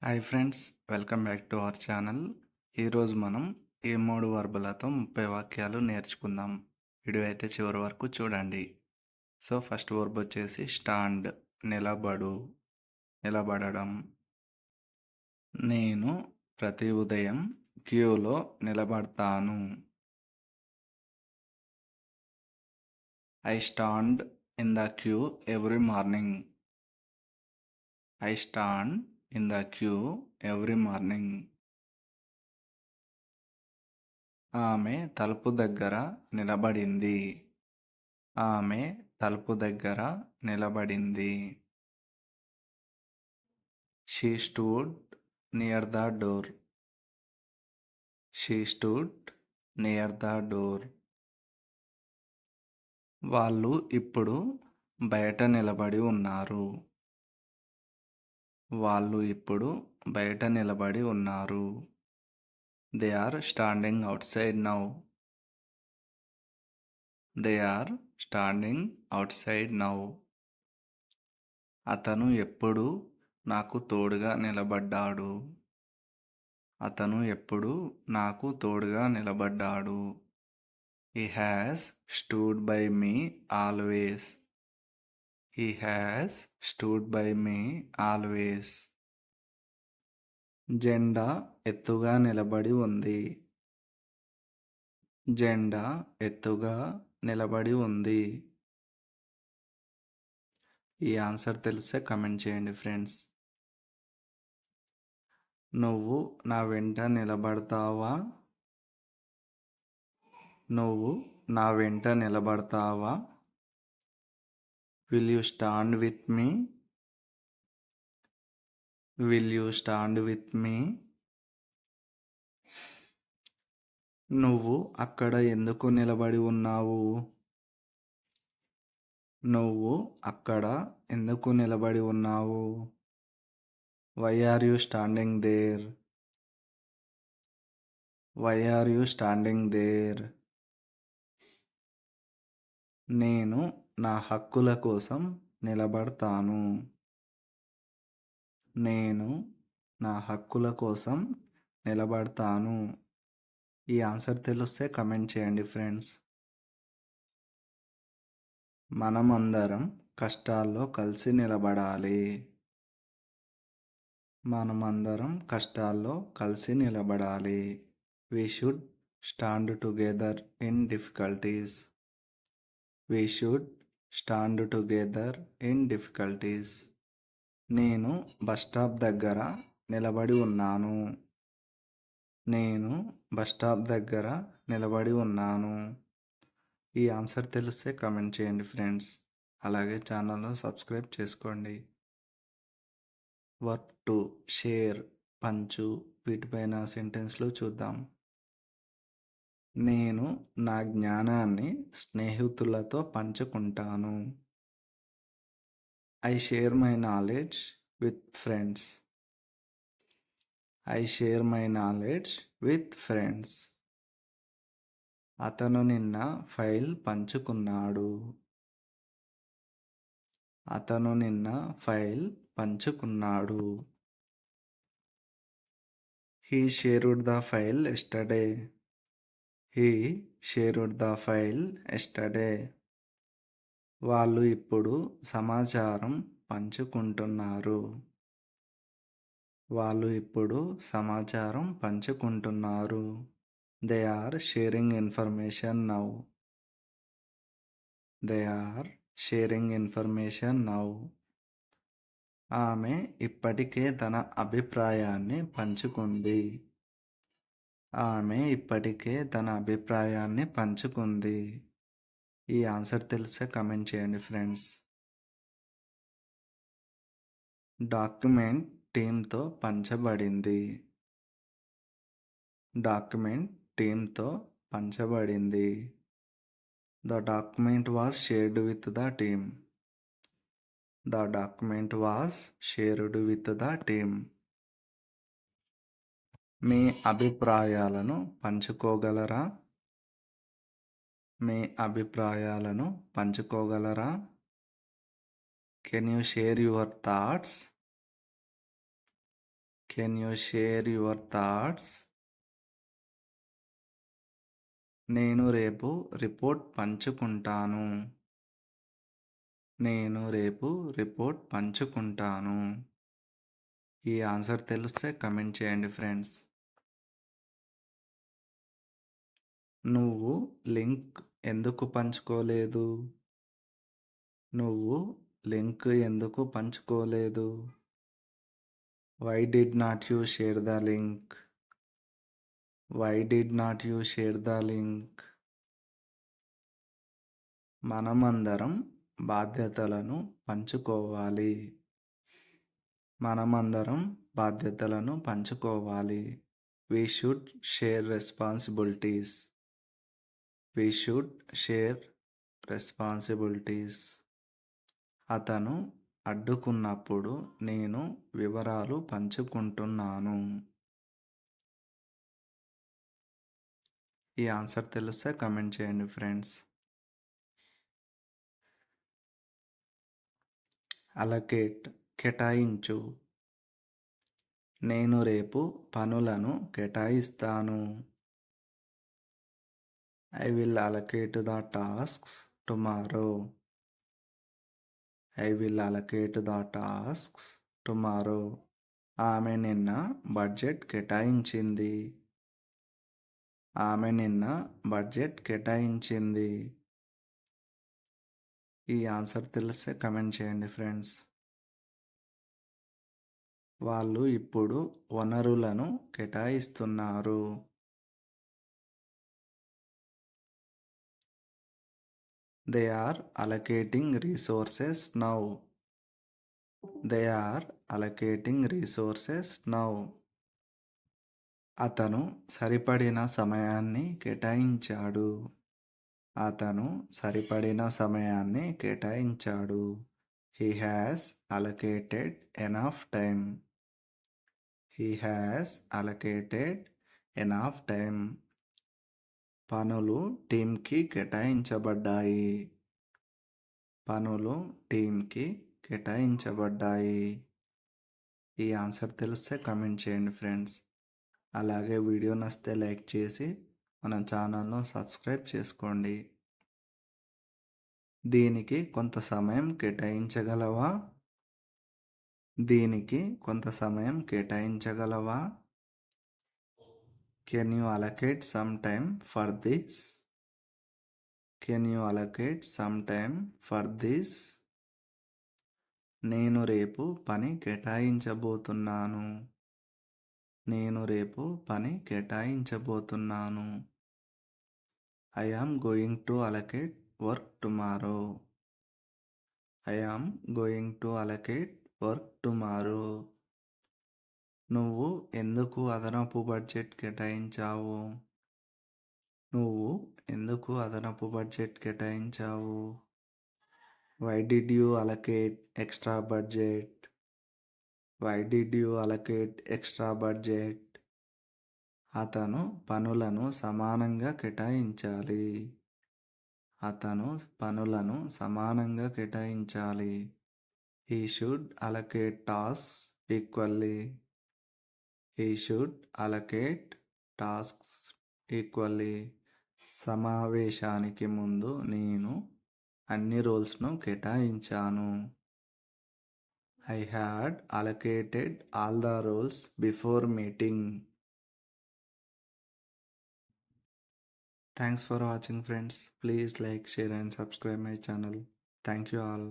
Hi friends, welcome back to our channel. ఈరోజు మనం ఈ 3 వర్బులతో 30 వాక్యాలు నేర్చుకుందాం. వీడియో అయితే చివరి వరకు చూడండి. సో ఫస్ట్ వర్బ్ వచ్చేసి స్టాండ్, నిలబడు, నిలబడడం. నేను ప్రతి ఉదయం క్యూలో నిలబడతాను. I stand in the queue every morning. I stand in the queue every morning. ఆమె తలుపు దగ్గర నిలబడింది. ఆమె తలుపు దగ్గర నిలబడింది. She stood near the door. She stood near the door. వాళ్ళు ఇప్పుడు బయట నిలబడి ఉన్నారు. వాళ్ళు ఇప్పుడు బయట నిలబడి ఉన్నారు. They are standing outside now. They are standing outside now. అతను ఎప్పుడూ నాకు తోడుగా నిలబడ్డాడు. అతను ఎప్పుడూ నాకు తోడుగా నిలబడ్డాడు. He has stood by me always. He has stood by me always. జెండా ఎత్తుగా నిలబడి ఉంది. జెండా ఎత్తుగా నిలబడి ఉంది. ఈ ఆన్సర్ తెలిస్తే కమెంట్ చేయండి ఫ్రెండ్స్. నువ్వు నా వెంట నిలబడతావా? నువ్వు నా వెంట నిలబడతావా? Will you stand with me? Will you stand with me? నువ్వు అక్కడ ఎందుకు నిలబడి ఉన్నావు? నువ్వు అక్కడ ఎందుకు నిలబడి ఉన్నావు? Why are you standing there? Why are you standing there? నేను నా హక్కుల కోసం నిలబడతాను. నేను నా హక్కుల కోసం నిలబడతాను. ఈ ఆన్సర్ తెలిస్తే కమెంట్ చేయండి ఫ్రెండ్స్. మనమందరం కష్టాల్లో కలిసి నిలబడాలి. మనమందరం కష్టాల్లో కలిసి నిలబడాలి. We should stand together in difficulties. We should stand together in difficulties. నేను బస్ స్టాప్ దగ్గర నిలబడి ఉన్నాను. నేను బస్ స్టాప్ దగ్గర నిలబడి ఉన్నాను. ఈ ఆన్సర్ తెలిస్తే కామెంట్ చేయండి ఫ్రెండ్స్. అలాగే ఛానల్ను సబ్స్క్రైబ్ చేసుకోండి. వర్బ్ టు షేర్, పంచు, వీటిపైన సెంటెన్స్లు చూద్దాం. నేను నా జ్ఞానాన్ని స్నేహితులతో పంచుకుంటాను. I share my knowledge with friends. I share my knowledge with friends. అతను నిన్న ఫైల్ పంచుకున్నాడు. అతను నిన్న ఫైల్ పంచుకున్నాడు. He shared the file yesterday. He shared the file yesterday. వాళ్ళు ఇప్పుడు సమాచారం పంచుకుంటున్నారు. వాళ్ళు ఇప్పుడు సమాచారం పంచుకుంటున్నారు. They are sharing information now. They are sharing information now. ఆమె ఇప్పటికే తన అభిప్రాయాన్ని పంచుకుంది. ఆమె ఇప్పటికే తన అభిప్రాయాన్ని పంచుకుంది. ఈ ఆన్సర్ తెలిస్తే కమెంట్ చేయండి ఫ్రెండ్స్. డాక్యుమెంట్ టీంతో పంచబడింది. డాక్యుమెంట్ టీంతో పంచబడింది. The document was shared with the team. The document was shared with the team. మీ అభిప్రాయాలను పంచుకోగలరా? మీ అభిప్రాయాలను పంచుకోగలరా? Can you share your thoughts? Can you share your thoughts? నేను రేపు రిపోర్ట్ పంచుకుంటాను. నేను రేపు రిపోర్ట్ పంచుకుంటాను. ఈ ఆన్సర్ తెలిస్తే కమెంట్ చేయండి ఫ్రెండ్స్. నువ్వు లింక్ ఎందుకు పంచుకోలేదు? నువ్వు లింక్ ఎందుకు పంచుకోలేదు? Why did not you share the link? Why did not you share the link? మనమందరం బాధ్యతలను పంచుకోవాలి. మనమందరం బాధ్యతలను పంచుకోవాలి. We should share responsibilities. We should share responsibilities. అతను అడ్డుకున్నప్పుడు నేను వివరాలు పంచుకుంటున్నాను. ఈ ఆన్సర్ తెలిస్తే కమెంట్ చేయండి ఫ్రెండ్స్. అలకేట్ కేటాయించు. నేను రేపు పనులను కేటాయిస్తాను. I will allocate the tasks tomorrow. I will allocate the tasks tomorrow. ఆమె నిన్న బడ్జెట్ కేటాయించింది. ఆమె నిన్న బడ్జెట్ కేటాయించింది. ఈ ఆన్సర్ తెలిస్తే కమెంట్ చేయండి ఫ్రెండ్స్. వాళ్ళు ఇప్పుడు వనరులను కేటాయిస్తున్నారు. They are allocating resources now. They are allocating resources now. అతను సరిపడిన సమయాన్ని కేటాయించాడు. అతను సరిపడిన సమయాన్ని కేటాయించాడు. He has allocated enough time. He has allocated enough time. పనులు టీంకి కేటాయించబడ్డాయి. పనులు టీంకి కేటాయించబడ్డాయి. ఈ ఆన్సర్ తెలిస్తే కమెంట్ చేయండి ఫ్రెండ్స్. అలాగే వీడియో నచ్చితే లైక్ చేసి మన ఛానల్ను సబ్స్క్రైబ్ చేసుకోండి. దీనికి కొంత సమయం కేటాయించగలవా? దీనికి కొంత సమయం కేటాయించగలవా? Can you allocate some time for this? Can you allocate some time for this? నేను రేపు పని కేటాయించబోతున్నాను. నేను రేపు పని కేటాయించబోతున్నాను. I am going to allocate work tomorrow. I am going to allocate work tomorrow. నువ్వు ఎందుకు అదనపు బడ్జెట్ కేటాయించావు? నువ్వు ఎందుకు అదనపు budget కేటాయించావు? Why did you allocate extra budget? Why did you allocate extra budget? అతను పనులను సమానంగా కేటాయించాలి. అతను పనులను సమానంగా కేటాయించాలి. He should allocate tasks equally. He should allocate tasks equally. సమావేశానికి ముందు నేను అన్ని రోల్స్ను కేటాయించాను. I had allocated all the roles before meeting. Thanks for watching friends. Please like, share and subscribe my channel. Thank you all.